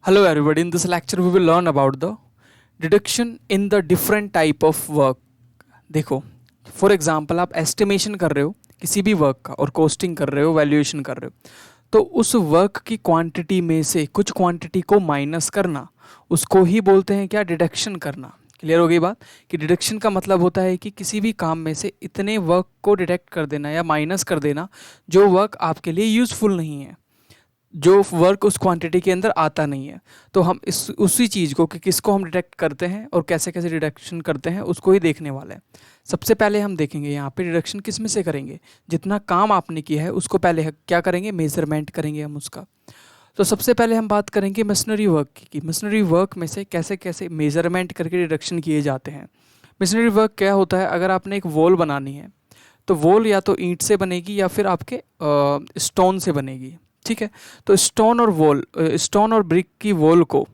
Hello everybody, in this lecture we will learn about the deduction in the different type of work. देखो, for example आप estimation कर रहे हो किसी भी वर्क का और कॉस्टिंग कर रहे हो, वैल्यूएशन कर रहे हो, तो उस वर्क की क्वांटिटी में से कुछ क्वांटिटी को माइनस करना, उसको ही बोलते हैं क्या, डिडक्शन करना। क्लियर हो गई बात कि डिडक्शन का मतलब होता है कि किसी भी काम में से इतने वर्क को डिडक्ट कर देना या माइनस कर देना जो वर्क आपके लिए यूज़फुल नहीं है, जो वर्क उस क्वांटिटी के अंदर आता नहीं है। तो हम इस उसी चीज़ को कि किसको हम डिटेक्ट करते हैं और कैसे कैसे डिडक्शन करते हैं उसको ही देखने वाले हैं। सबसे पहले हम देखेंगे यहाँ पे डिडक्शन किस में से करेंगे। जितना काम आपने किया है उसको पहले क्या करेंगे, मेजरमेंट करेंगे हम उसका। तो सबसे पहले हम बात करेंगे मशीनरी वर्क की। मशीनरी वर्क में से कैसे कैसे मेजरमेंट करके डिडक्शन किए जाते हैं। मशीनरी वर्क क्या होता है, अगर आपने एक वॉल बनानी है तो वॉल या तो ईंट से बनेगी या फिर आपके स्टोन से बनेगी। ठीक है, तो स्टोन और ब्रिक की वॉल को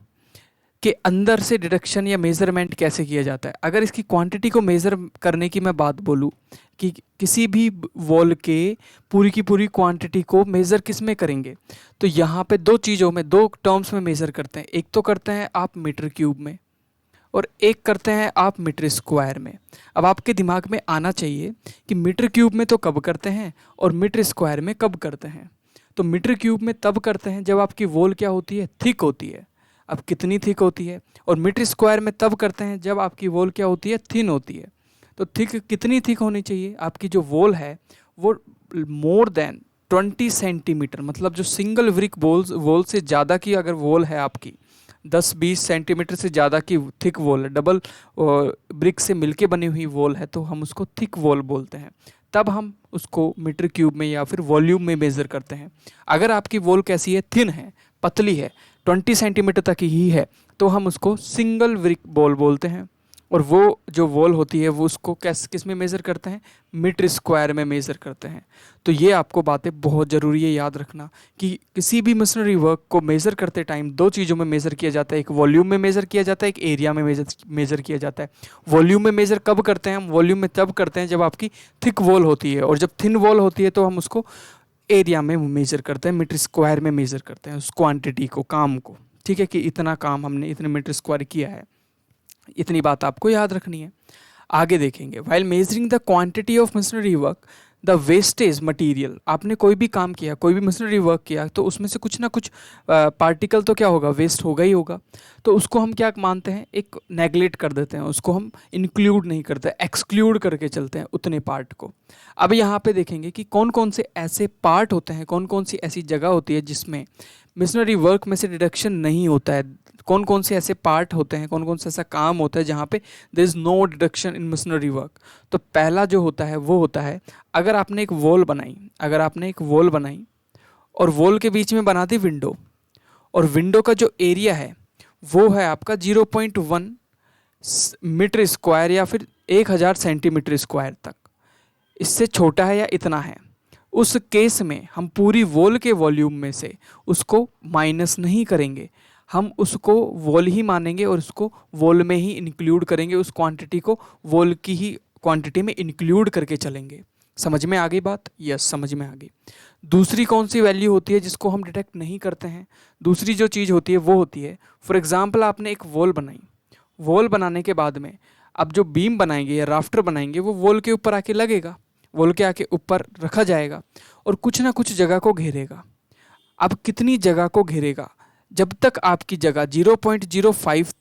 के अंदर से डिडक्शन या मेजरमेंट कैसे किया जाता है। अगर इसकी क्वांटिटी को मेज़र करने की मैं बात बोलूँ कि किसी भी वॉल के पूरी की पूरी क्वांटिटी को मेज़र किस में करेंगे, तो यहाँ पे दो चीज़ों में, दो टर्म्स में मेज़र करते हैं। एक तो करते हैं आप मीटर क्यूब में और एक करते हैं आप मीटर स्क्वायर में। अब आपके दिमाग में आना चाहिए कि मीटर क्यूब में तो कब करते हैं और मीटर स्क्वायर में कब करते हैं। तो मीटर क्यूब में तब करते हैं जब आपकी वॉल क्या होती है, थिक होती है। अब कितनी थिक होती है, और मीटर स्क्वायर में तब करते हैं जब आपकी वॉल क्या होती है, थिन होती है। तो थिक कितनी थिक होनी चाहिए, आपकी जो वॉल है वो मोर देन 20 सेंटीमीटर, मतलब जो सिंगल ब्रिक वॉल से ज़्यादा की अगर वॉल है आपकी 10-20 सेंटीमीटर से ज़्यादा की थिक वॉल है, डबल ब्रिक से मिलके बनी हुई वॉल है, तो हम उसको थिक वॉल बोलते हैं। तब हम उसको मीटर क्यूब में या फिर वॉल्यूम में मेज़र करते हैं। अगर आपकी वॉल कैसी है, थिन है, पतली है, 20 सेंटीमीटर तक ही है, तो हम उसको सिंगल ब्रिक वॉल बोलते हैं। और वो जो वॉल होती है वो उसको किस में मेज़र करते हैं, मीटर स्क्वायर में मेज़र करते हैं। तो ये आपको बातें बहुत ज़रूरी है याद रखना कि किसी भी मशीनरी वर्क को मेज़र करते टाइम दो चीज़ों में मेज़र किया जाता है। एक वॉल्यूम में मेज़र किया जाता है, एक एरिया में मेज़र किया जाता है। वॉल्यूम में मेज़र कब करते हैं हम, वॉल्यूम में तब करते हैं जब आपकी थिक वॉल होती है, और जब थिन वॉल होती है तो हम उसको एरिया में मेज़र करते हैं, मीटर स्क्वायर में मेज़र करते हैं उस क्वांटिटी को, काम को। ठीक है, कि इतना काम हमने इतने मीटर स्क्वायर किया है। इतनी बात आपको याद रखनी है। आगे देखेंगे, while measuring the quantity of machinery work the wastage material. आपने कोई भी काम किया, कोई भी मशीनरी वर्क किया, तो उसमें से कुछ ना कुछ पार्टिकल तो क्या होगा, वेस्ट होगा ही होगा। तो उसको हम क्या मानते हैं, एक नेगलेक्ट कर देते हैं, उसको हम इंक्लूड नहीं करते, एक्सक्लूड करके चलते हैं उतने पार्ट को। अब यहाँ पे देखेंगे कि कौन कौन से ऐसे पार्ट होते हैं, कौन कौन सी ऐसी जगह होती है जिसमें मिशनरी वर्क में से डिडक्शन नहीं होता है। कौन कौन से ऐसे पार्ट होते हैं, कौन कौन सा ऐसा काम होता है जहाँ पे there is no deduction in machinery work. तो पहला जो होता है वो होता है, अगर आपने एक वॉल बनाई, अगर आपने एक वॉल बनाई और वॉल के बीच में बना दी विंडो, और विंडो का जो एरिया है वो है आपका 0.1 मीटर स्क्वायर या फिर 1000 सेंटीमीटर स्क्वायर तक, इससे छोटा है या इतना है, उस केस में हम पूरी वॉल के वॉल्यूम में से उसको माइनस नहीं करेंगे, हम उसको वॉल ही मानेंगे और उसको वॉल में ही इंक्लूड करेंगे, उस क्वांटिटी को वॉल की ही क्वांटिटी में इंक्लूड करके चलेंगे। समझ में आ गई बात? यस, समझ में आ गई। दूसरी कौन सी वैल्यू होती है जिसको हम डिटेक्ट नहीं करते हैं? दूसरी जो चीज़ होती है वो होती है, फॉर एग्जाम्पल आपने एक वॉल बनाई, वॉल बनाने के बाद में अब जो बीम बनाएंगे या राफ्टर बनाएंगे वो वॉल के ऊपर आके लगेगा, वॉल के आके ऊपर रखा जाएगा और कुछ ना कुछ जगह को घेरेगा। अब कितनी जगह को घेरेगा? जब तक आपकी जगह 0.05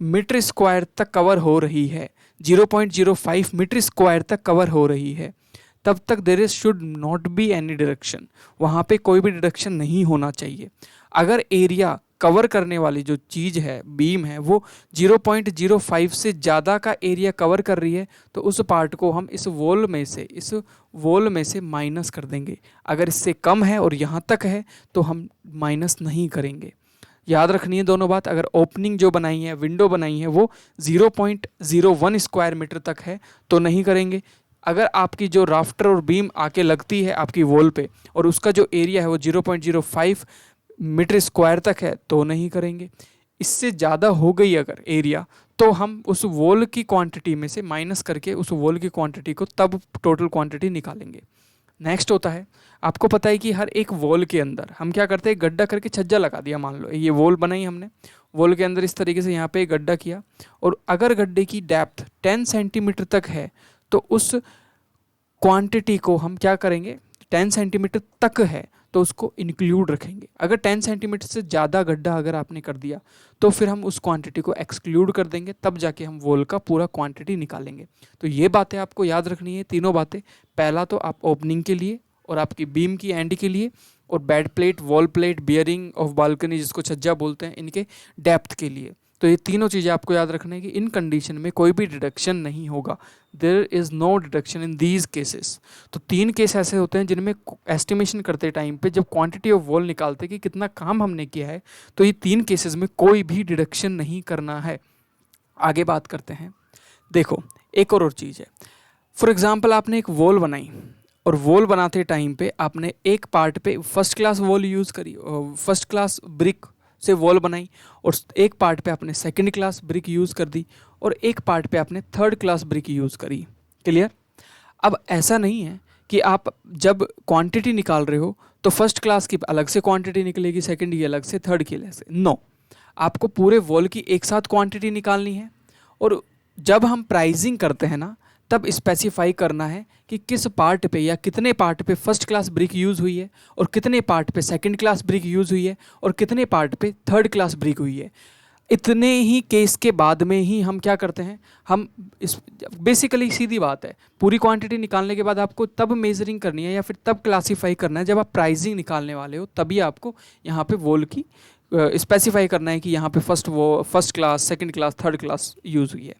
मीटर स्क्वायर तक कवर हो रही है, 0.05 मीटर स्क्वायर तक कवर हो रही है, तब तक there is should not be any deduction. वहाँ पे कोई भी डिडक्शन नहीं होना चाहिए। अगर एरिया कवर करने वाली जो चीज़ है, बीम है, वो 0.05 से ज़्यादा का एरिया कवर कर रही है, तो उस पार्ट को हम इस वॉल में से माइनस कर देंगे। अगर इससे कम है और यहाँ तक है तो हम माइनस नहीं करेंगे। याद रखनी है दोनों बात। अगर ओपनिंग जो बनाई है, विंडो बनाई है, वो 0.01 स्क्वायर मीटर तक है तो नहीं करेंगे। अगर आपकी जो राफ्टर और बीम आके लगती है आपकी वॉल पे और उसका जो एरिया है वो 0.05 मीटर स्क्वायर तक है तो नहीं करेंगे। इससे ज़्यादा हो गई अगर एरिया, तो हम उस वॉल की क्वांटिटी में से माइनस करके उस वॉल की क्वांटिटी को तब टोटल क्वांटिटी निकालेंगे। नेक्स्ट होता है, आपको पता है कि हर एक वॉल के अंदर हम क्या करते हैं, गड्ढा करके छज्जा लगा दिया। मान लो ये वॉल बनाई हमने, वॉल के अंदर इस तरीके से यहाँ पे एक गड्ढा किया, और अगर गड्ढे की डेप्थ 10 सेंटीमीटर तक है तो उस क्वांटिटी को हम क्या करेंगे, 10 सेंटीमीटर तक है तो उसको इंक्लूड रखेंगे। अगर 10 सेंटीमीटर से ज़्यादा गड्ढा अगर आपने कर दिया तो फिर हम उस क्वांटिटी को एक्सक्लूड कर देंगे, तब जाके हम वॉल का पूरा क्वांटिटी निकालेंगे। तो ये बातें आपको याद रखनी है, तीनों बातें। पहला तो आप ओपनिंग के लिए और आपकी बीम की एंड के लिए, और bed plate, wall plate, bearing of balcony जिसको छज्जा बोलते हैं, इनके डेप्थ के लिए। तो ये तीनों चीज़ें आपको याद रखना है कि इन कंडीशन में कोई भी डिडक्शन नहीं होगा, there is no deduction in these cases. तो 3 केस ऐसे होते हैं जिनमें एस्टिमेशन करते टाइम पे जब क्वांटिटी ऑफ वॉल निकालते कि कितना काम हमने किया है, तो ये 3 केसेस में कोई भी डिडक्शन नहीं करना है। आगे बात करते हैं। देखो एक और चीज़ है, फॉर एग्जाम्पल आपने एक वॉल बनाई, और वॉल बनाते टाइम पे आपने एक पार्ट पे फर्स्ट क्लास वॉल यूज़ करी, फर्स्ट क्लास ब्रिक से वॉल बनाई, और एक पार्ट पे आपने सेकंड क्लास ब्रिक यूज़ कर दी, और एक पार्ट पे आपने थर्ड क्लास ब्रिक यूज़ करी। क्लियर? अब ऐसा नहीं है कि आप जब क्वांटिटी निकाल रहे हो तो फर्स्ट क्लास की अलग से क्वांटिटी निकलेगी, सेकंड की अलग से, थर्ड की अलग से। नो, आपको पूरे वॉल की एक साथ क्वांटिटी निकालनी है, और जब हम प्राइसिंग करते हैं ना, तब स्पेसिफाई करना है कि किस पार्ट पे या कितने पार्ट पे फर्स्ट क्लास ब्रिक यूज़ हुई है, और कितने पार्ट पे सेकंड क्लास ब्रिक यूज़ हुई है, और कितने पार्ट पे थर्ड क्लास ब्रिक हुई है। इतने ही केस के बाद में ही हम क्या करते हैं, हम इस बेसिकली सीधी बात है, पूरी क्वांटिटी निकालने के बाद आपको तब मेजरिंग करनी है या फिर तब क्लासीफाई करना है जब आप प्राइसिंग निकालने वाले हो, तभी आपको यहाँ पे वॉल की स्पेसिफाई करना है कि यहाँ पे first class, second class, third class use हुई है।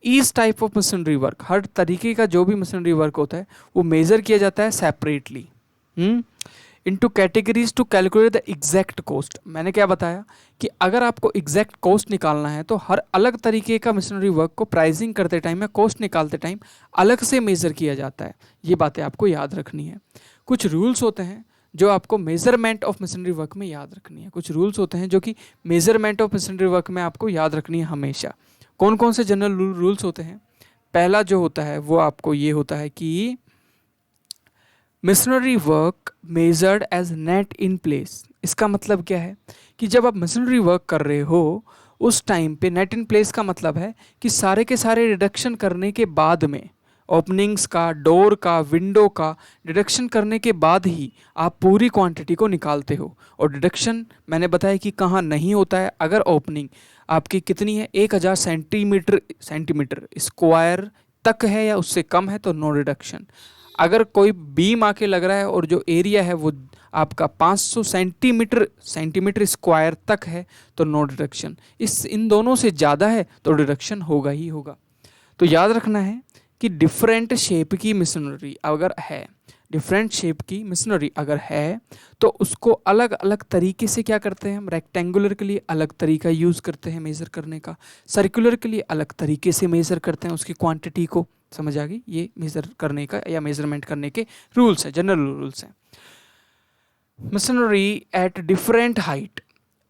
Each type of machinery work, हर तरीके का जो भी मशीनरी वर्क होता है वो मेज़र किया जाता है separately into categories to calculate the exact cost. मैंने क्या बताया कि अगर आपको एग्जैक्ट कॉस्ट निकालना है तो हर अलग तरीके का मशीनरी वर्क को प्राइसिंग करते टाइम या कॉस्ट निकालते टाइम अलग से मेज़र किया जाता है। ये बातें आपको याद रखनी है। कुछ रूल्स होते हैं जो आपको मेजरमेंट ऑफ मशीनरी वर्क में याद रखनी है। कुछ रूल्स होते हैं जो कि मेजरमेंट ऑफ मशीनरी वर्क में आपको याद रखनी है हमेशा। कौन कौन से जनरल रूल्स होते हैं? पहला जो होता है वो आपको ये होता है कि machinery work measured as net in place. इसका मतलब क्या है कि जब आप मशीनरी वर्क कर रहे हो उस टाइम पे नेट इन प्लेस का मतलब है कि सारे के सारे रिडक्शन करने के बाद में, ओपनिंग्स का, डोर का, विंडो का डिडक्शन करने के बाद ही आप पूरी क्वांटिटी को निकालते हो। और डिडक्शन मैंने बताया कि कहाँ नहीं होता है। अगर ओपनिंग आपकी कितनी है, 1000 सेंटीमीटर स्क्वायर तक है या उससे कम है तो नो डिडक्शन। अगर कोई बीम आके लग रहा है और जो एरिया है वो आपका 500 सेंटीमीटर स्क्वायर तक है तो नो डिडक्शन। इन दोनों से ज़्यादा है तो डिडक्शन होगा ही होगा। तो याद रखना है कि डिफरेंट शेप की मशीनरी अगर है तो उसको अलग अलग तरीके से क्या करते हैं हम, रेक्टेंगुलर के लिए अलग तरीका यूज़ करते हैं मेज़र करने का, सर्कुलर के लिए अलग तरीके से मेज़र करते हैं उसकी क्वांटिटी को। समझ आ गई? ये मेज़र करने का या मेज़रमेंट करने के रूल्स हैं, जनरल रूल्स हैं। Machinery at different height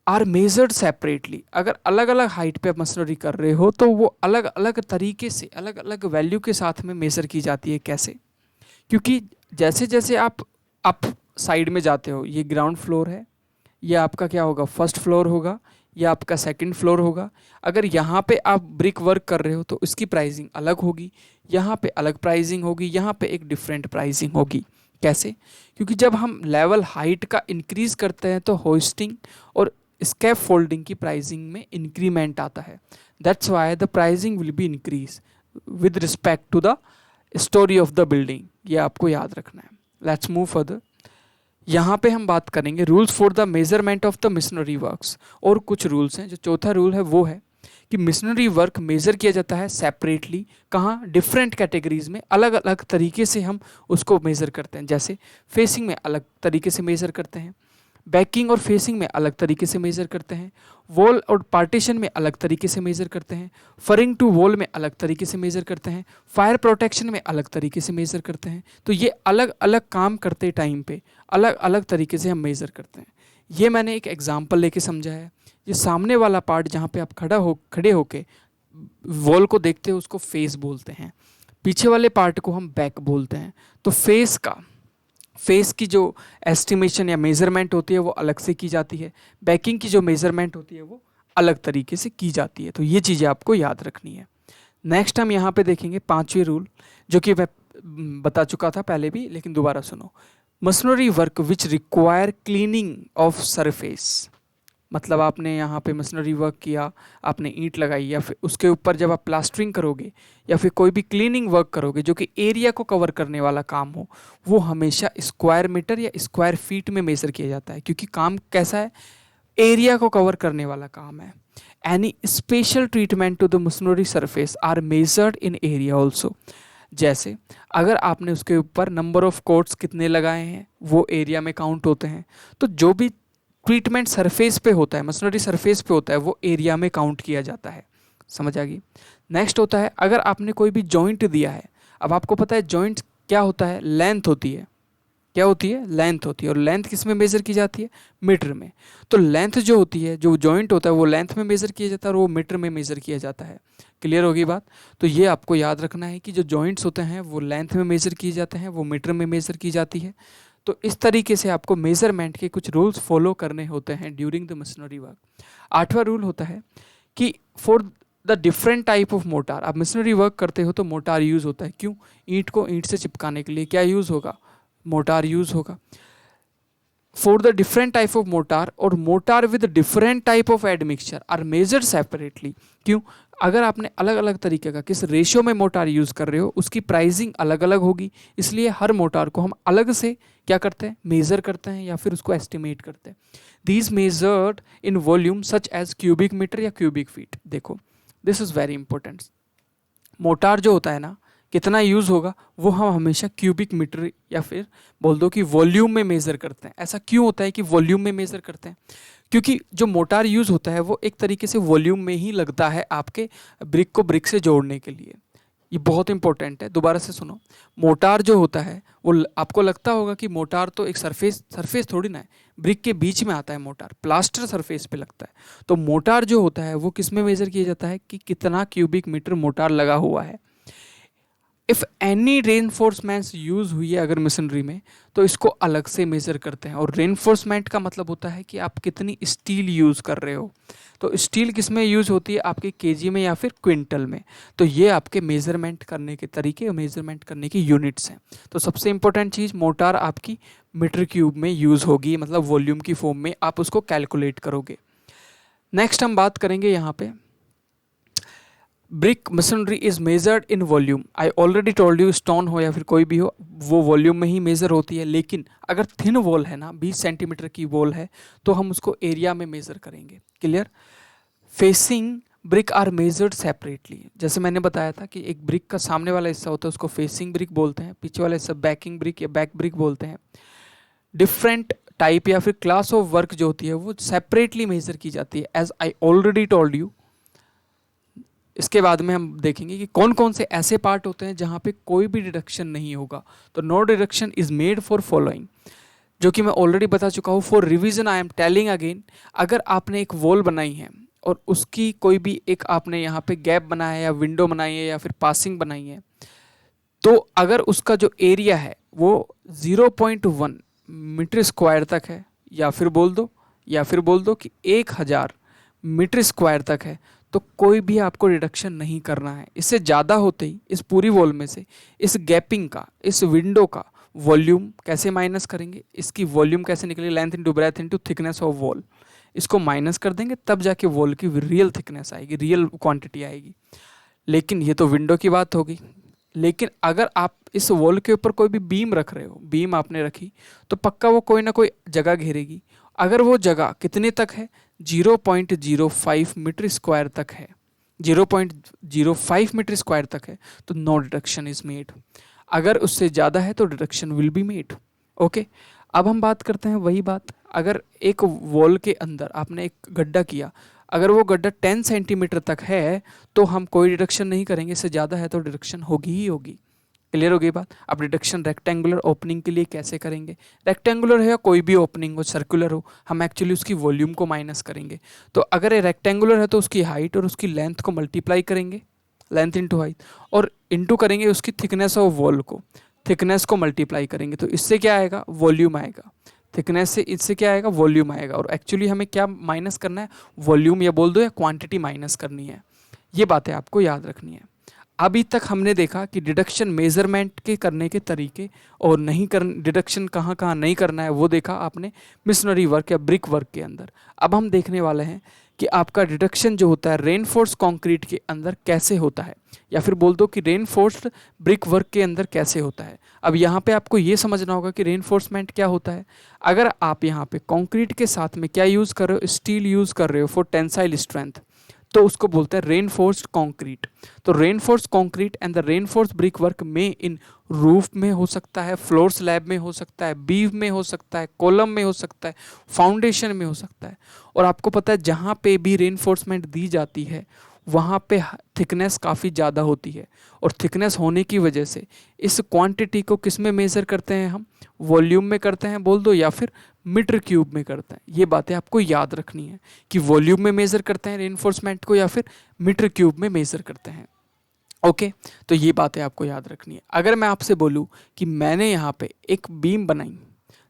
are measured separately. अगर अलग अलग हाइट पे आप मशीनरी कर रहे हो तो वो अलग अलग तरीके से, अलग अलग वैल्यू के साथ में मेज़र की जाती है। कैसे? क्योंकि जैसे जैसे आप अप साइड में जाते हो, ये ग्राउंड फ्लोर है, ये आपका क्या होगा, फर्स्ट फ्लोर होगा, ये आपका सेकंड फ्लोर होगा। अगर यहाँ पे आप ब्रिक वर्क कर रहे हो तो इसकी प्राइसिंग अलग होगी, यहाँ पे अलग प्राइसिंग होगी, यहाँ पे एक डिफरेंट प्राइसिंग होगी। कैसे? क्योंकि जब हम लेवल हाइट का इंक्रीज करते हैं तो होस्टिंग और स्कैप फोल्डिंग की प्राइसिंग में इंक्रीमेंट आता है। That's why the pricing will be increase with respect to the story of the building. ये आपको याद रखना है। Let's move further. यहाँ पे हम बात करेंगे rules for the measurement of the machinery works. और कुछ रूल्स हैं। जो चौथा रूल है वो है कि मशीनरी वर्क मेज़र किया जाता है सेपरेटली। कहाँ? डिफरेंट कैटेगरीज में अलग अलग तरीके से हम उसको मेज़र करते हैं। जैसे फेसिंग में अलग तरीके से मेज़र करते हैं, बैकिंग और फेसिंग में अलग तरीके से मेज़र करते हैं, वॉल और पार्टीशन में अलग तरीके से मेज़र करते हैं, फरिंग टू वॉल में अलग तरीके से मेज़र करते हैं, फायर प्रोटेक्शन में अलग तरीके से मेज़र करते हैं। तो ये अलग अलग काम करते टाइम पे अलग अलग तरीके से हम मेज़र करते हैं। ये मैंने एक एग्जांपल लेके समझा है। ये सामने वाला पार्ट जहाँ पे आप खड़े होके वॉल को देखते हो उसको फेस बोलते हैं, पीछे वाले पार्ट को हम बैक बोलते हैं। तो फेस का फेस की जो एस्टिमेशन या मेजरमेंट होती है वो अलग से की जाती है, बैकिंग की जो मेजरमेंट होती है वो अलग तरीके से की जाती है। तो ये चीज़ें आपको याद रखनी है। नेक्स्ट हम यहाँ पे देखेंगे पांचवी रूल, जो कि मैं बता चुका था पहले भी, लेकिन दोबारा सुनो। Machinery work which require cleaning of surface, मतलब आपने यहाँ पे मशीनरी वर्क किया, आपने ईंट लगाई, या फिर उसके ऊपर जब आप प्लास्टरिंग करोगे या फिर कोई भी क्लीनिंग वर्क करोगे जो कि एरिया को कवर करने वाला काम हो, वो हमेशा स्क्वायर मीटर या स्क्वायर फीट में मेजर किया जाता है, क्योंकि काम कैसा है, एरिया को कवर करने वाला काम है। Any special treatment to the machinery surface are measured in area also. जैसे अगर आपने उसके ऊपर नंबर ऑफ कोट्स कितने लगाए हैं वो एरिया में काउंट होते हैं। तो जो भी ट्रीटमेंट सरफेस पे होता है, मशीनरी सरफेस पे होता है, वो एरिया में काउंट किया जाता है। समझ आ गई। नेक्स्ट होता है अगर आपने कोई भी जॉइंट दिया है। अब आपको पता है जॉइंट क्या होता है, लेंथ होती है। क्या होती है, लेंथ होती है। और लेंथ किस में मेजर की जाती है, मीटर में। तो लेंथ जो होती है, जो जॉइंट होता है वो लेंथ में मेजर किया जाता है और वो मीटर में मेजर किया जाता है। क्लियर होगी बात। तो ये आपको याद रखना है कि जो जॉइंट्स होते हैं वो लेंथ में मेजर किए जाते हैं, वो मीटर में मेजर की जाती है। तो इस तरीके से आपको मेजरमेंट के कुछ रूल्स फॉलो करने होते हैं ड्यूरिंग द मशीनरी वर्क। आठवां रूल होता है कि for the different type of motor, आप मशीनरी वर्क करते हो तो मोटार यूज़ होता है। क्यों, ईंट को ईंट से चिपकाने के लिए क्या यूज़ होगा, मोटार यूज़ होगा। For the different type of mortar और mortar with different type of admixture are measured separately. क्यों, अगर आपने अलग अलग तरीके का किस रेशियो में मोटार यूज़ कर रहे हो उसकी प्राइसिंग अलग अलग होगी, इसलिए हर मोटार को हम अलग से क्या करते हैं, मेज़र करते हैं या फिर उसको एस्टिमेट करते हैं। These measured in volume such as cubic metre या क्यूबिक फीट। देखो this is very important. Mortar जो होता है ना, कितना यूज़ होगा वो हम हमेशा क्यूबिक मीटर या फिर बोल दो कि वॉल्यूम में मेज़र करते हैं। ऐसा क्यों होता है कि वॉल्यूम में मेज़र करते हैं, क्योंकि जो मोटार यूज़ होता है वो एक तरीके से वॉल्यूम में ही लगता है आपके ब्रिक को ब्रिक से जोड़ने के लिए। ये बहुत इंपॉर्टेंट है, दोबारा से सुनो। मोटार जो होता है वो आपको लगता होगा कि मोटार तो एक सरफेस थोड़ी ना है, ब्रिक के बीच में आता है मोटार, प्लास्टर सरफेस पे लगता है। तो मोटार जो होता है वो किस में मेज़र किया जाता है कि कितना क्यूबिक मीटर मोटार लगा हुआ है। इफ़ एनी रेनफोर्समेंट्स यूज़ हुई है अगर मशीनरी में, तो इसको अलग से मेज़र करते हैं। और रेनफोर्समेंट का मतलब होता है कि आप कितनी स्टील यूज़ कर रहे हो। तो स्टील किस में यूज़ होती है, आपके केजी में या फिर क्विंटल में। तो ये आपके मेज़रमेंट करने के तरीके और मेज़रमेंट करने की यूनिट्स हैं। तो सबसे इंपॉर्टेंट चीज़, मोटार आपकी मीटर क्यूब में यूज़ होगी, मतलब वॉल्यूम की फॉर्म में आप उसको कैलकुलेट करोगे। नेक्स्ट हम बात करेंगे यहाँ पे, brick machinery is measured in volume. I already told you, stone हो या फिर कोई भी हो वो वॉल्यूम में ही मेजर होती है। लेकिन अगर थिन वॉल है ना, 20 सेंटीमीटर की वॉल है, तो हम उसको एरिया में मेजर करेंगे। Clear. Facing brick are measured separately. जैसे मैंने बताया था कि एक ब्रिक का सामने वाला हिस्सा होता है उसको फेसिंग ब्रिक बोलते हैं, पीछे वाला हिस्सा बैकिंग ब्रिक या बैक ब्रिक बोलते हैं। डिफरेंट टाइप या फिर क्लास ऑफ वर्क जो होती है वो सेपरेटली मेजर की जाती है, as I already told you. इसके बाद में हम देखेंगे कि कौन कौन से ऐसे पार्ट होते हैं जहाँ पे कोई भी डिडक्शन नहीं होगा। तो no deduction is made for following, जो कि मैं ऑलरेडी बता चुका हूँ। For revision I am telling again, अगर आपने एक वॉल बनाई है और उसकी कोई भी एक आपने यहाँ पे गैप बनाया है या विंडो बनाई है या फिर पासिंग बनाई है, तो अगर उसका जो एरिया है वो 0.1 मीटर स्क्वायर तक है, या फिर बोल दो कि 1000 मीटर स्क्वायर तक है, तो कोई भी आपको रिडक्शन नहीं करना है। इससे ज़्यादा होते ही इस पूरी वॉल में से इस गैपिंग का, इस विंडो का वॉल्यूम कैसे माइनस करेंगे, इसकी वॉल्यूम कैसे निकलेगी, length into breadth into thickness of wall, इसको माइनस कर देंगे, तब जाके वॉल की रियल थिकनेस आएगी, रियल क्वांटिटी आएगी। लेकिन ये तो विंडो की बात होगी। लेकिन अगर आप इस वॉल के ऊपर कोई भी बीम रख रहे हो, बीम आपने रखी, तो पक्का वो कोई ना कोई जगह घेरेगी। अगर वो जगह कितने तक है, 0.05 मीटर स्क्वायर तक है, 0.05 मीटर स्क्वायर तक है, तो नो डिडक्शन इज मेड। अगर उससे ज़्यादा है तो deduction will be made. Okay, अब हम बात करते हैं वही बात, अगर एक वॉल के अंदर आपने एक गड्ढा किया, अगर वो गड्ढा 10 सेंटीमीटर तक है तो हम कोई डिडक्शन नहीं करेंगे, इससे ज़्यादा है तो डिडक्शन होगी ही होगी। क्लियर हो गई बात। अब डिडक्शन रेक्टेंगुलर ओपनिंग के लिए कैसे करेंगे, रेक्टेंगुलर है या कोई भी ओपनिंग हो, सर्कुलर हो, हम एक्चुअली उसकी वॉल्यूम को माइनस करेंगे। तो अगर ये रेक्टेंगुलर है तो उसकी हाइट और उसकी लेंथ को मल्टीप्लाई करेंगे, लेंथ इंटू हाइट, और इंटू करेंगे उसकी थिकनेस ऑफ वॉल को। थिकनेस को मल्टीप्लाई करेंगे तो इससे क्या आएगा, वॉल्यूम आएगा। थिकनेस से इससे क्या आएगा, वॉल्यूम आएगा। और एक्चुअली हमें क्या माइनस करना है, वॉल्यूम या बोल दो या क्वांटिटी माइनस करनी है। ये बातें आपको याद रखनी है। अभी तक हमने देखा कि डिडक्शन मेजरमेंट के करने के तरीके और नहीं कर डिडक्शन कहाँ कहाँ नहीं करना है वो देखा आपने मिशनरी वर्क या ब्रिक वर्क के अंदर। अब हम देखने वाले हैं कि आपका डिडक्शन जो होता है रेनफोर्स कंक्रीट के अंदर कैसे होता है, या फिर बोल दो कि रेनफोर्स्ड ब्रिक वर्क के अंदर कैसे होता है। अब यहाँ पे आपको ये समझना होगा कि रेनफोर्समेंट क्या होता है। अगर आप यहाँ पे कंक्रीट के साथ में क्या यूज़ कर रहे हो, स्टील यूज़ कर रहे हो फॉर टेंसाइल स्ट्रेंथ, तो उसको बोलते हैं रेनफोर्स्ड कंक्रीट। तो reinforced concrete and the reinforced brick work में इन रूफ में हो सकता है, फ्लोर स्लैब में हो सकता है, बीम में हो सकता है, कॉलम में हो सकता है, फाउंडेशन में हो सकता है। और आपको पता है जहाँ पे भी रेनफोर्समेंट दी जाती है वहाँ पे थिकनेस काफ़ी ज़्यादा होती है, और थिकनेस होने की वजह से इस क्वांटिटी को किस में मेज़र करते हैं हम, वॉल्यूम में करते हैं बोल दो, या फिर मीटर क्यूब में करते हैं। ये बातें आपको याद रखनी है कि वॉल्यूम में मेज़र करते हैं रेनफोर्समेंट को या फिर मीटर क्यूब में मेज़र करते हैं। ओके, तो ये बातें आपको याद रखनी है। अगर मैं आपसे बोलूँ कि मैंने यहाँ पे एक बीम बनाई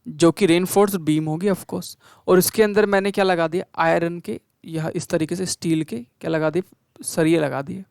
जो कि रेनफोर्स्ड बीम होगी ऑफ कोर्स, और इसके अंदर मैंने क्या लगा दिया, आयरन के या इस तरीके से स्टील के क्या लगा दिए, सरिये लगा दिए।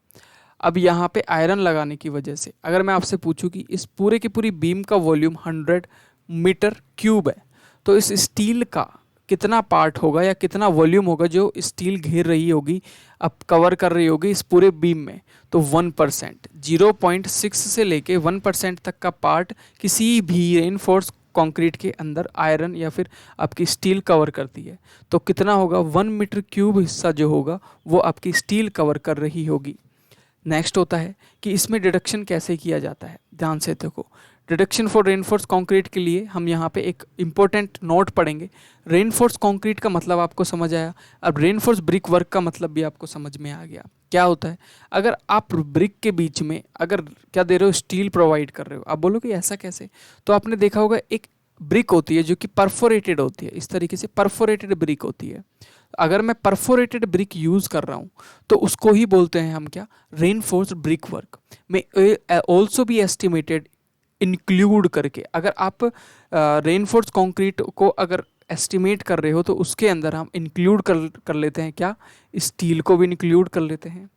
अब यहाँ पे आयरन लगाने की वजह से अगर मैं आपसे पूछूं कि इस पूरे की पूरी बीम का वॉल्यूम 100 मीटर क्यूब है, तो इस स्टील का कितना पार्ट होगा या कितना वॉल्यूम होगा जो स्टील घेर रही होगी, अब कवर कर रही होगी इस पूरे बीम में, तो 1%, 0.6 से लेके 1% तक का पार्ट किसी भी रेनफोर्स कंक्रीट के अंदर आयरन या फिर आपकी स्टील कवर करती है। तो कितना होगा, 1 मीटर क्यूब हिस्सा जो होगा वो आपकी स्टील कवर कर रही होगी। नेक्स्ट होता है कि इसमें डिडक्शन कैसे किया जाता है, ध्यान से देखो। डिडक्शन फॉर रेनफोर्स कंक्रीट के लिए हम यहाँ पे एक इम्पोर्टेंट नोट पढ़ेंगे। रेनफोर्स कंक्रीट का मतलब आपको समझ आया, अब रेनफोर्स ब्रिक वर्क का मतलब भी आपको समझ में आ गया। क्या होता है, अगर आप ब्रिक के बीच में अगर क्या दे रहे हो, स्टील प्रोवाइड कर रहे हो, आप बोलो कि ऐसा कैसे, तो आपने देखा होगा एक ब्रिक होती है जो कि परफोरेटेड होती है, इस तरीके से परफोरेटेड ब्रिक होती है। अगर मैं परफोरेटेड ब्रिक यूज़ कर रहा हूँ तो उसको ही बोलते हैं हम क्या, रेनफोर्स्ड ब्रिक वर्क में ऑल्सो भी एस्टिमेटेड इंक्लूड करके। अगर आप रेनफोर्स कंक्रीट को अगर एस्टिमेट कर रहे हो तो उसके अंदर हम इंक्लूड कर लेते हैं क्या, स्टील को भी इंक्लूड कर लेते हैं,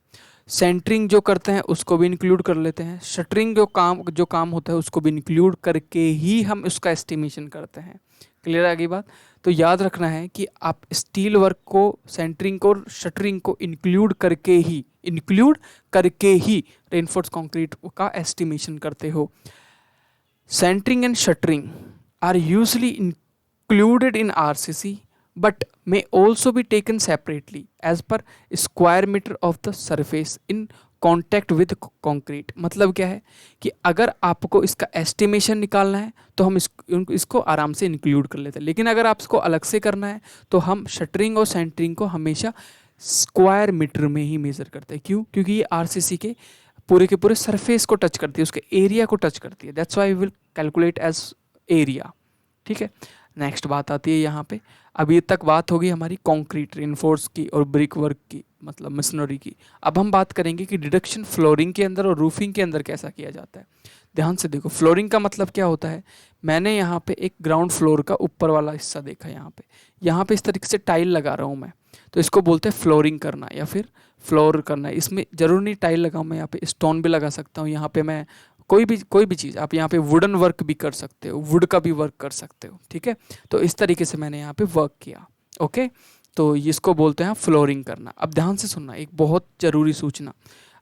सेंटरिंग जो करते हैं उसको भी इंक्लूड कर लेते हैं, शटरिंग जो काम होता है उसको भी इंक्लूड करके ही हम उसका एस्टिमेशन करते हैं। क्लियर आ गई बात। तो याद रखना है कि आप स्टील वर्क को, सेंटरिंग को, शटरिंग को इंक्लूड करके ही रेनफोर्स कंक्रीट का एस्टिमेशन करते हो। Centering and shuttering are usually included in RCC but may also be taken separately as per square meter of the surface in contact with concrete। मतलब क्या है कि अगर आपको इसका एस्टिमेशन निकालना है तो हम इसको आराम से इंक्लूड कर लेते हैं, लेकिन अगर आप इसको अलग से करना है तो हम शटरिंग और सेंटरिंग को हमेशा स्क्वायर मीटर में ही मेज़र करते हैं। क्यों, क्योंकि ये RCC के पूरे सरफेस को टच करती है, उसके एरिया को टच करती है, that's why we will calculate as area. ठीक है, नेक्स्ट बात आती है यहाँ पे। अभी तक बात होगी हमारी कंक्रीट रेनफोर्स की और ब्रिक वर्क की, मतलब मशीनरी की। अब हम बात करेंगे कि डिडक्शन फ्लोरिंग के अंदर और रूफिंग के अंदर कैसा किया जाता है। ध्यान से देखो, फ्लोरिंग का मतलब क्या होता है, मैंने यहाँ पे एक ग्राउंड फ्लोर का ऊपर वाला हिस्सा देखा, यहाँ पे इस तरीके से टाइल लगा रहा हूँ मैं, तो इसको बोलते हैं फ्लोरिंग करना या फिर फ्लोर करना। इसमें जरूर नहीं टाइल लगाऊँ, मैं यहाँ पे स्टोन भी लगा सकता हूँ, यहाँ पे मैं कोई भी चीज़, आप यहाँ पे वुडन वर्क भी कर सकते हो, वुड का भी वर्क कर सकते हो। ठीक है, तो इस तरीके से मैंने यहाँ पे वर्क किया। ओके, तो इसको बोलते हैं फ्लोरिंग करना। अब ध्यान से सुनना, एक बहुत ज़रूरी सूचना,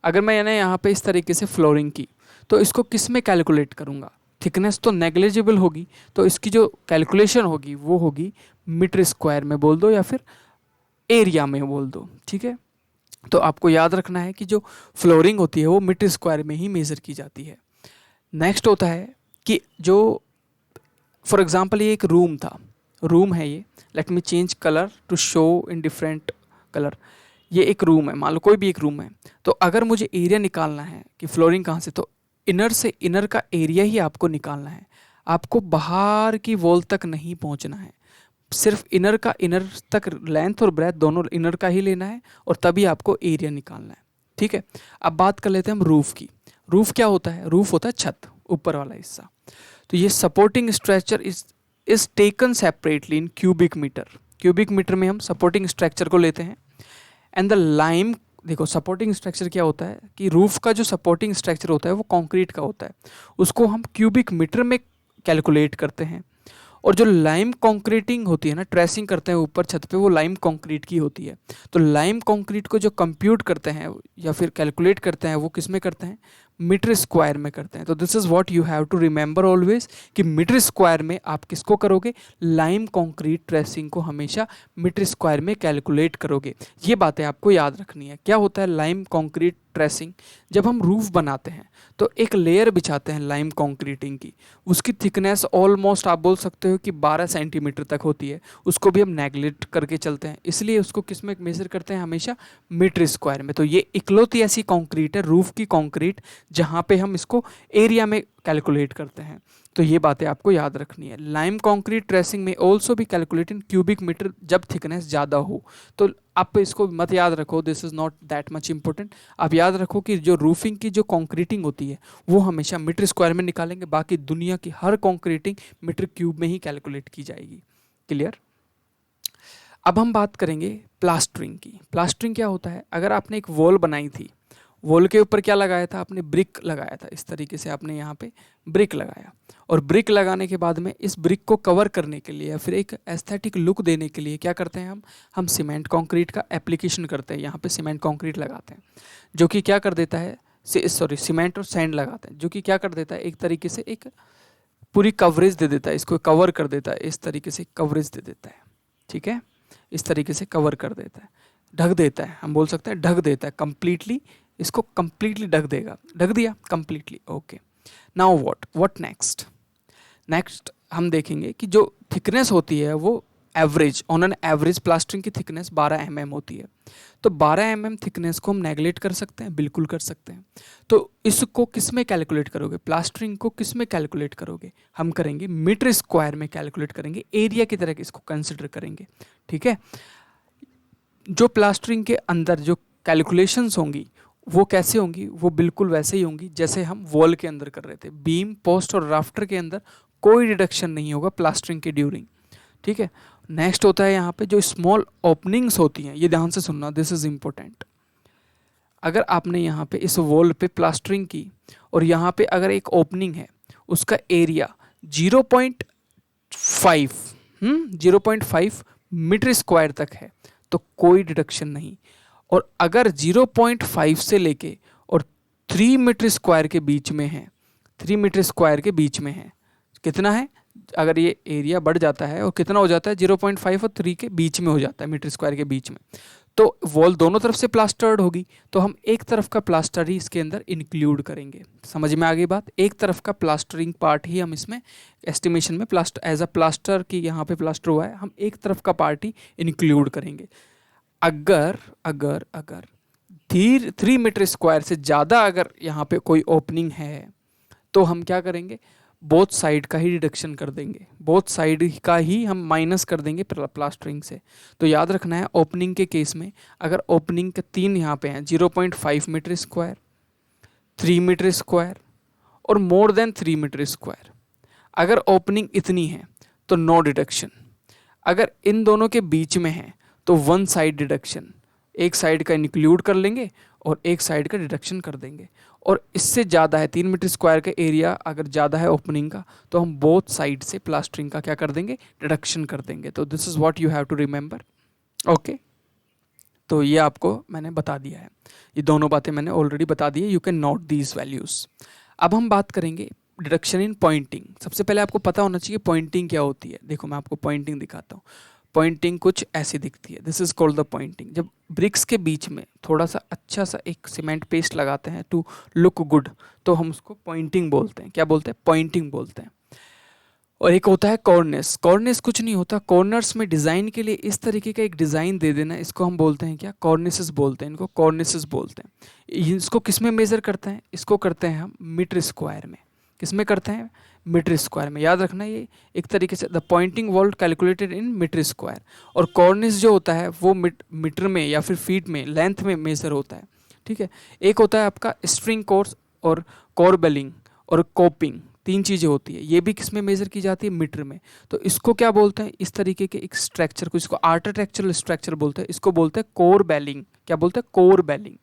अगर मैंने यहाँ पे इस तरीके से फ्लोरिंग की तो इसको किस में कैलकुलेट करूँगा, थिकनेस तो नेग्लिजिबल होगी, तो इसकी जो कैलकुलेशन होगी वो होगी मीटर स्क्वायर में बोल दो या फिर एरिया में बोल दो। ठीक है, तो आपको याद रखना है कि जो फ्लोरिंग होती है वो मीटर स्क्वायर में ही मेज़र की जाती है। नेक्स्ट होता है कि जो फॉर एग्जांपल ये एक रूम है, ये let me change colour to show in different colour. ये एक रूम है, मान लो कोई भी एक रूम है, तो अगर मुझे एरिया निकालना है कि फ्लोरिंग कहाँ से, तो इनर से इनर का एरिया ही आपको निकालना है। आपको बाहर की वॉल तक नहीं पहुँचना है, सिर्फ इनर तक लेंथ और ब्रेथ दोनों इनर का ही लेना है और तभी आपको एरिया निकालना है। ठीक है, अब बात कर लेते हैं हम रूफ़ की। रूफ़ क्या होता है, रूफ़ होता है छत, ऊपर वाला हिस्सा। तो ये supporting structure is taken separately in cubic metre. Cubic metre में हम सपोर्टिंग स्ट्रक्चर को लेते हैं। एंड द लाइम, देखो सपोर्टिंग स्ट्रक्चर क्या होता है कि रूफ का जो सपोर्टिंग स्ट्रक्चर होता है वो कंक्रीट का होता है, उसको हम क्यूबिक मीटर में कैलकुलेट करते हैं। और जो लाइम कंक्रीटिंग होती है ना, ट्रेसिंग करते हैं ऊपर छत पे, वो लाइम कंक्रीट की होती है। तो लाइम कंक्रीट को जो कंप्यूट करते हैं या फिर कैलकुलेट करते हैं वो किस में करते हैं, मीटर स्क्वायर में करते हैं। तो this is what you have to remember always कि मीटर स्क्वायर में आप किसको करोगे, लाइम कंक्रीट ट्रेसिंग को हमेशा मीटर स्क्वायर में कैलकुलेट करोगे। ये बातें आपको याद रखनी है। क्या होता है लाइम कंक्रीट ट्रेसिंग, जब हम रूफ बनाते हैं तो एक लेयर बिछाते हैं लाइम कंक्रीटिंग की, उसकी थिकनेस ऑलमोस्ट आप बोल सकते हो कि 12 सेंटीमीटर तक होती है, उसको भी हम नेगलेक्ट करके चलते हैं, इसलिए उसको किस में मेजर करते हैं, हमेशा मीटर स्क्वायर में। तो ये इकलौती ऐसी कंक्रीट है, रूफ की कंक्रीट, जहाँ पे हम इसको एरिया में कैलकुलेट करते हैं। तो ये बातें आपको याद रखनी है। लाइम कंक्रीट ट्रेसिंग में ऑल्सो भी कैलकुलेट इन क्यूबिक मीटर जब थिकनेस ज़्यादा हो। तो आप इसको मत याद रखो, this is not that much important. आप याद रखो कि जो रूफिंग की जो कंक्रीटिंग होती है वो हमेशा मीटर स्क्वायर में निकालेंगे, बाकी दुनिया की हर कंक्रीटिंग मीटर क्यूब में ही कैलकुलेट की जाएगी। क्लियर। अब हम बात करेंगे प्लास्टरिंग की। प्लास्टरिंग क्या होता है, अगर आपने एक वॉल बनाई थी, वॉल के ऊपर क्या लगाया था आपने, ब्रिक लगाया था। इस तरीके से आपने यहाँ पे ब्रिक लगाया, और ब्रिक लगाने के बाद में इस ब्रिक को कवर करने के लिए या फिर एक एस्थेटिक लुक देने के लिए क्या करते हैं हम सीमेंट कंक्रीट का एप्लीकेशन करते हैं। यहाँ पे सीमेंट कंक्रीट लगाते हैं, जो कि क्या कर देता है, सीमेंट और सैंड लगाते हैं, जो कि क्या कर देता है, एक तरीके से एक पूरी कवरेज दे देता है, इसको कवर कर देता है, इस तरीके से कवरेज दे देता है। ठीक है, इस तरीके से कवर कर देता है, ढक देता है, हम बोल सकते हैं ढक देता है कंप्लीटली, इसको कंप्लीटली ढक देगा, ढक दिया completely. Okay, now what next हम देखेंगे कि जो थिकनेस होती है वो average, on an average plastering की थिकनेस 12 mm होती है। तो 12 mm थिकनेस को हम नेगलेक्ट कर सकते हैं, बिल्कुल कर सकते हैं। तो इसको किस में कैलकुलेट करोगे, प्लास्टरिंग को किस में कैलकुलेट करोगे, हम करेंगे मीटर स्क्वायर में कैलकुलेट करेंगे, एरिया की तरह इसको कंसिडर करेंगे। ठीक है, जो प्लास्टरिंग के अंदर जो कैलकुलेशंस होंगी वो कैसे होंगी, वो बिल्कुल वैसे ही होंगी जैसे हम वॉल के अंदर कर रहे थे। बीम, पोस्ट और राफ्टर के अंदर कोई रिडक्शन नहीं होगा प्लास्टरिंग के ड्यूरिंग। ठीक है, नेक्स्ट होता है यहाँ पे जो स्मॉल ओपनिंग्स होती हैं, ये ध्यान से सुनना, दिस इज इम्पोर्टेंट। अगर आपने यहाँ पे इस वॉल पे प्लास्टरिंग की और यहाँ पे अगर एक ओपनिंग है, उसका एरिया 0.5 मीटर स्क्वायर तक है तो कोई डिडक्शन नहीं। और अगर 0.5 से लेके और 3 मीटर स्क्वायर के बीच में है, 3 मीटर स्क्वायर के बीच में है, कितना है, अगर ये एरिया बढ़ जाता है और कितना हो जाता है, 0.5 और 3 के बीच में हो जाता है, मीटर स्क्वायर के बीच में, तो वॉल दोनों तरफ से प्लास्टर्ड होगी, तो हम एक तरफ का प्लास्टर ही इसके अंदर इंक्लूड करेंगे। समझ में आ गई बात, एक तरफ का प्लास्टरिंग पार्ट ही हम इसमें एस्टिमेशन में प्लास्टर एज अ प्लास्टर की यहाँ पे प्लास्टर हुआ है, हम एक तरफ का पार्ट ही इंक्लूड करेंगे। अगर 3 मीटर स्क्वायर से ज़्यादा अगर यहाँ पे कोई ओपनिंग है तो हम क्या करेंगे, बोथ साइड का ही डिडक्शन कर देंगे, बोथ साइड का ही हम माइनस कर देंगे प्लास्टरिंग से। तो याद रखना है, ओपनिंग के केस में अगर ओपनिंग के 3 यहाँ पे हैं, 0.5 मीटर स्क्वायर, 3 मीटर स्क्वायर और मोर देन 3 मीटर स्क्वायर, अगर ओपनिंग इतनी है तो नो डिडक्शन। अगर इन दोनों के बीच में है तो वन साइड डिडक्शन, एक साइड का इंक्लूड कर लेंगे और एक साइड का डिडक्शन कर देंगे। और इससे ज़्यादा है, 3 मीटर स्क्वायर का एरिया अगर ज़्यादा है ओपनिंग का, तो हम बोथ साइड से प्लास्टरिंग का क्या कर देंगे, डिडक्शन कर देंगे। तो this is what you have to remember. Okay, तो ये आपको मैंने बता दिया है, ये दोनों बातें मैंने ऑलरेडी बता दी है, you can note these values. अब हम बात करेंगे डिडक्शन इन पॉइंटिंग। सबसे पहले आपको पता होना चाहिए पॉइंटिंग क्या होती है। देखो मैं आपको पॉइंटिंग दिखाता हूँ। पॉइंटिंग कुछ ऐसी दिखती है, this is called the Poynting. जब ब्रिक्स के बीच में थोड़ा सा अच्छा सा एक सीमेंट पेस्ट लगाते हैं टू लुक गुड, तो हम उसको पॉइंटिंग बोलते हैं। क्या बोलते हैं, पॉइंटिंग बोलते हैं। और एक होता है कॉर्निस। कॉर्निस कुछ नहीं होता, कॉर्नर्स में डिज़ाइन के लिए इस तरीके का एक डिज़ाइन दे देना, इसको हम बोलते हैं क्या, कॉर्निसेस बोलते हैं, इनको कॉर्निसेस बोलते हैं। इसको किस में मेज़र करते हैं, इसको करते हैं हम मीटर स्क्वायर में। किस में करते हैं, मीटर स्क्वायर में। याद रखना ये एक तरीके से the pointing vault calculated in metre square. और कॉर्निस जो होता है वो मीटर में या फिर फीट में, लेंथ में मेजर होता है। ठीक है, एक होता है आपका स्प्रिंग कोर्स और कोरबेलिंग, और कोपिंग, 3 चीज़ें होती है। ये भी किस में मेजर की जाती है? मीटर में। तो इसको क्या बोलते हैं? इस तरीके के एक स्ट्रक्चर को, इसको आर्किटेक्चरल स्ट्रक्चर बोलते हैं, इसको बोलते हैं कोर बेलिंग। क्या बोलते हैं? कोर बेलिंग।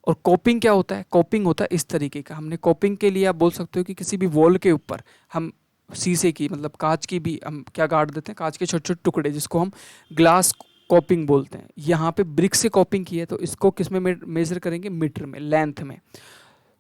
और कोपिंग क्या होता है? कोपिंग होता है इस तरीके का। हमने कोपिंग के लिए आप बोल सकते हो कि किसी भी वॉल के ऊपर हम शीशे की, मतलब कांच की भी हम क्या गाड़ देते हैं? कांच के छोटे छोटे टुकड़े, जिसको हम ग्लास कॉपिंग बोलते हैं। यहाँ पे ब्रिक से कॉपिंग की है, तो इसको किस में मेजर करेंगे? मीटर में, लेंथ में।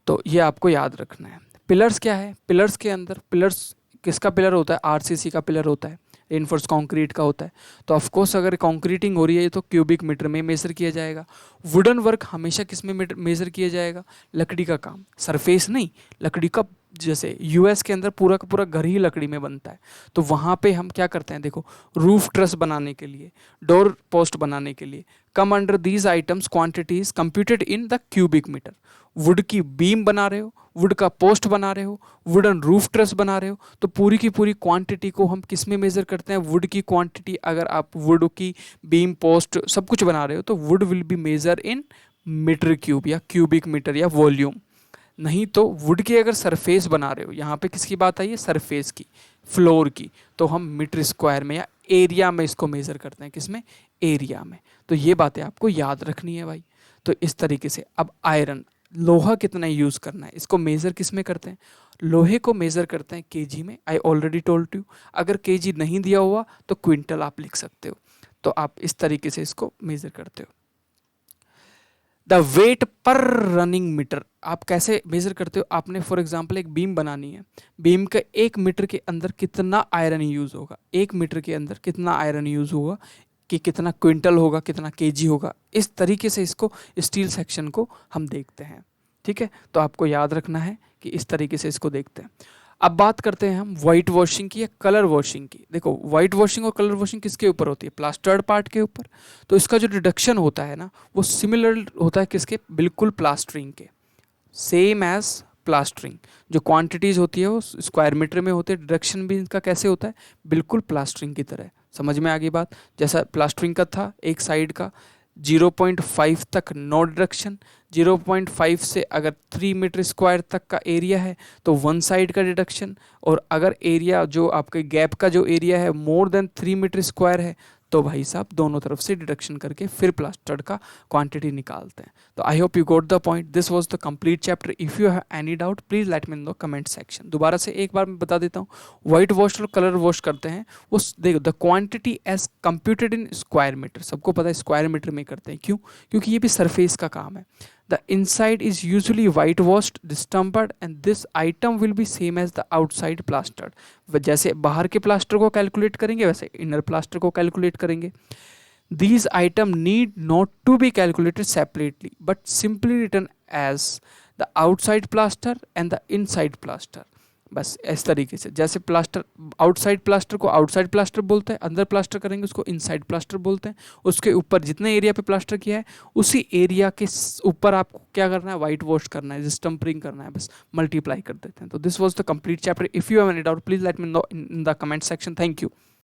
तो ये आपको याद रखना है। पिलर्स क्या है? पिलर्स के अंदर, पिलर्स किसका पिलर होता है? आरसीसी का पिलर होता है, रेनफोर्स कंक्रीट का होता है। तो ऑफकोर्स अगर कंक्रीटिंग हो रही है तो क्यूबिक मीटर में मेजर किया जाएगा। वुडन वर्क हमेशा किस में मेजर किया जाएगा? लकड़ी का काम, सरफेस नहीं, लकड़ी का। जैसे यूएस के अंदर पूरा का पूरा घर ही लकड़ी में बनता है, तो वहाँ पे हम क्या करते हैं? देखो, रूफ ट्रस बनाने के लिए, डोर पोस्ट बनाने के लिए, come under these items quantities computed in the cubic metre. Wood की बीम बना रहे हो, वुड का पोस्ट बना रहे हो, वुडन रूफ ट्रस बना रहे हो, तो पूरी की पूरी क्वांटिटी को हम किस में मेजर करते हैं? वुड की क्वांटिटी। अगर आप वुड की बीम, पोस्ट सब कुछ बना रहे हो तो wood will be measure in metre cube या क्यूबिक मीटर या वॉल्यूम। नहीं तो वुड की अगर सरफेस बना रहे हो, यहाँ पे किसकी बात आई है? सरफेस की, फ्लोर की, तो हम मीटर स्क्वायर में या एरिया में इसको मेजर करते हैं। किसमें? एरिया में। तो ये बातें आपको याद रखनी है भाई। तो इस तरीके से अब आयरन, लोहा कितना यूज़ करना है, इसको मेज़र किस में करते हैं? लोहे को मेज़र करते हैं केजी में। आई ऑलरेडी टोल्ड यू। अगर केजी नहीं दिया हुआ तो क्विंटल आप लिख सकते हो। तो आप इस तरीके से इसको मेज़र करते हो। द वेट पर रनिंग मीटर आप कैसे मेजर करते हो? आपने फॉर एग्जांपल एक बीम बनानी है, बीम का 1 मीटर के अंदर कितना आयरन यूज़ होगा, 1 मीटर के अंदर कितना आयरन यूज़ होगा, कि कितना क्विंटल होगा, कितना केजी होगा। इस तरीके से इसको, स्टील सेक्शन को हम देखते हैं। ठीक है, तो आपको याद रखना है कि इस तरीके से इसको देखते हैं। अब बात करते हैं हम वाइट वॉशिंग की या कलर वॉशिंग की। देखो, वाइट वॉशिंग और कलर वॉशिंग किसके ऊपर होती है? प्लास्टर्ड पार्ट के ऊपर। तो इसका जो डिडक्शन होता है ना, वो सिमिलर होता है किसके? बिल्कुल प्लास्टरिंग के, सेम एज प्लास्टरिंग। जो क्वांटिटीज होती है वो स्क्वायर मीटर में होती है, डिडक्शन भी इनका कैसे होता है? बिल्कुल प्लास्टरिंग की तरह। समझ में आ गई बात? जैसा प्लास्टरिंग का था, एक साइड का 0.5 तक नो डिडक्शन, 0.5 से अगर 3 मीटर स्क्वायर तक का एरिया है तो 1 साइड का डिडक्शन, और अगर एरिया जो आपके गैप का जो एरिया है मोर देन 3 मीटर स्क्वायर है तो भाई साहब दोनों तरफ से डिडक्शन करके फिर प्लास्टर्ड का क्वांटिटी निकालते हैं। तो I hope you got the point. This was the complete chapter. If you have any doubt please let me in the comment section. दोबारा से एक बार मैं बता देता हूँ, व्हाइट वॉश और कलर वॉश करते हैं वो, देखो, the quantity as computed in square metre. सबको पता है स्क्वायर मीटर में करते हैं, क्यों? क्योंकि ये भी सरफेस का काम है। The inside is usually whitewashed, distempered, and this item will be same as the outside plastered. जैसे बाहर के प्लास्टर को कैलकुलेट करेंगे वैसे इनर प्लास्टर को कैलकुलेट करेंगे। These items need not to be calculated separately, but simply written as the outside plaster and the inside plaster. बस इस तरीके से, जैसे प्लास्टर, आउटसाइड प्लास्टर को आउटसाइड प्लास्टर बोलते हैं, अंदर प्लास्टर करेंगे उसको इनसाइड प्लास्टर बोलते हैं। उसके ऊपर जितने एरिया पे प्लास्टर किया है उसी एरिया के ऊपर आपको क्या करना है? वाइट वॉश करना है, स्टम्परिंग करना है, बस मल्टीप्लाई कर देते हैं। तो this was the complete chapter. If you have any doubt please let me know in the comment section. Thank you.